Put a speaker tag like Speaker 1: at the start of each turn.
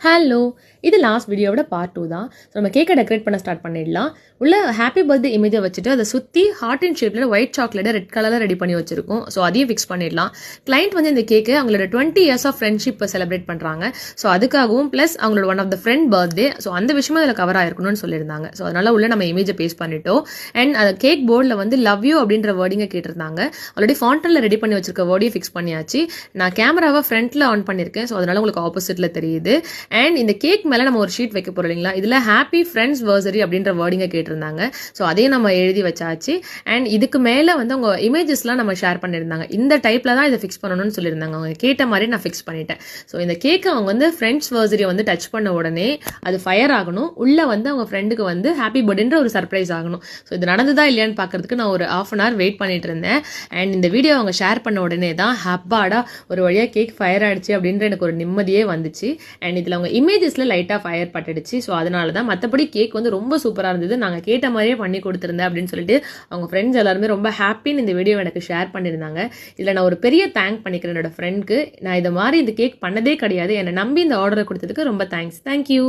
Speaker 1: Hello, இது last வீடியோவோட part 2 தான். ஸோ நம்ம கேக்கை டெக்கரேட் பண்ண ஸ்டார்ட் பண்ணிடலாம். உள்ள ஹாப்பி பர்த்டே இமேஜை வச்சுட்டு அதை சுற்றி ஹார்ட் அண்ட் ஷேப்பில் ஒயிட் சாக்லேட்டை ரெட் கலரில் ரெடி பண்ணி வச்சிருக்கோம். ஸோ அதையும் ஃபிக்ஸ் பண்ணிடலாம். கிளைண்ட் வந்து இந்த கேக்கு அவங்களோட 20 இயர்ஸ் ஆஃப் ஃப்ரெண்ட்ஷிப்பை செலிப்ரேட் பண்ணுறாங்க. ஸோ அதுக்காகவும் ப்ளஸ் அவங்களோட one of the friend birthday. So அந்த விஷயமும் அதில் கவர் ஆயிருக்கணும்னு சொல்லியிருந்தாங்க. ஸோ அதனால உள்ள நம்ம இமேஜை பேஸ்ட் பண்ணிட்டோம். அண்ட் அந்த கேக் போர்டில் வந்து லவ் யூ அப்படின்ற வேர்டிங்கை கேட்டிருந்தாங்க. ஆல்ரெடி ஃபாண்டனில் ரெடி பண்ணி வச்சிருக்க வேர்டையும் ஃபிக்ஸ் பண்ணியாச்சு. நான் கேமராவை ஃப்ரண்ட்டில் ஆன் பண்ணியிருக்கேன். ஸோ அதனால உங்களுக்கு ஆப்போசிட்டில் தெரியுது. அண்ட் இந்த கேக் மேலே நம்ம ஒரு ஷீட் வைக்க போகிறோம் இல்லைங்களா, இதில் ஹாப்பி ஃப்ரெண்ட்ஸ் வர்சரி அப்படின்ற வேர்டிங்கை கேட்டிருந்தாங்க. ஸோ அதையும் நம்ம எழுதி வச்சாச்சு. அண்ட் இதுக்கு மேலே வந்து அவங்க இமேஜஸ்லாம் நம்ம ஷேர் பண்ணியிருந்தாங்க. இந்த டைப்பில் தான் இதை ஃபிக்ஸ் பண்ணணும்னு சொல்லியிருந்தாங்க. அவங்க கேட்ட மாதிரி நான் ஃபிக்ஸ் பண்ணிட்டேன். ஸோ இந்த கேக்கை அவங்க வந்து ஃப்ரெண்ட்ஸ் வர்சரியை வந்து டச் பண்ண உடனே அது ஃபயர் ஆகணும். உள்ளே வந்து அவங்க ஃப்ரெண்டுக்கு வந்து ஹாப்பி பர்த்டேன்ற ஒரு சர்ப்ரைஸ் ஆகணும். ஸோ இது நடந்ததா இல்லையான்னு பார்க்கறதுக்கு நான் ஒரு ½ அன் ஹவர் வெயிட் பண்ணிட்டு இருந்தேன். அண்ட் இந்த வீடியோ அவங்க ஷேர் பண்ண உடனே தான் ஹப்பாடா ஒரு வழியாக கேக் ஃபயர் ஆயிடுச்சு அப்படின்ற எனக்கு ஒரு நிம்மதியே வந்துச்சு. அண்ட் இதில் அவங்க இமேஜஸில் லைட்டாக ஃபயர் பட்டுடுச்சு. ஸோ அதனால தான். மற்றபடி கேக் வந்து ரொம்ப சூப்பராக இருந்தது. நாங்கள் கேட்ட மாதிரியே பண்ணி கொடுத்துருந்தேன் அப்படின்னு சொல்லிட்டு அவங்க ஃப்ரெண்ட்ஸ் எல்லாருமே ரொம்ப ஹாப்பின்னு இந்த வீடியோ எனக்கு ஷேர் பண்ணியிருந்தாங்க. இதில் நான் ஒரு பெரிய தேங்க் பண்ணிக்கிறேன் என்னோட ஃப்ரெண்ட்க்கு. நான் இதை மாதிரி இந்த கேக் பண்ணதே கிடையாது. என்னை நம்பி இந்த ஆர்டரை கொடுத்ததுக்கு ரொம்ப தேங்க்ஸ். தேங்க்யூ.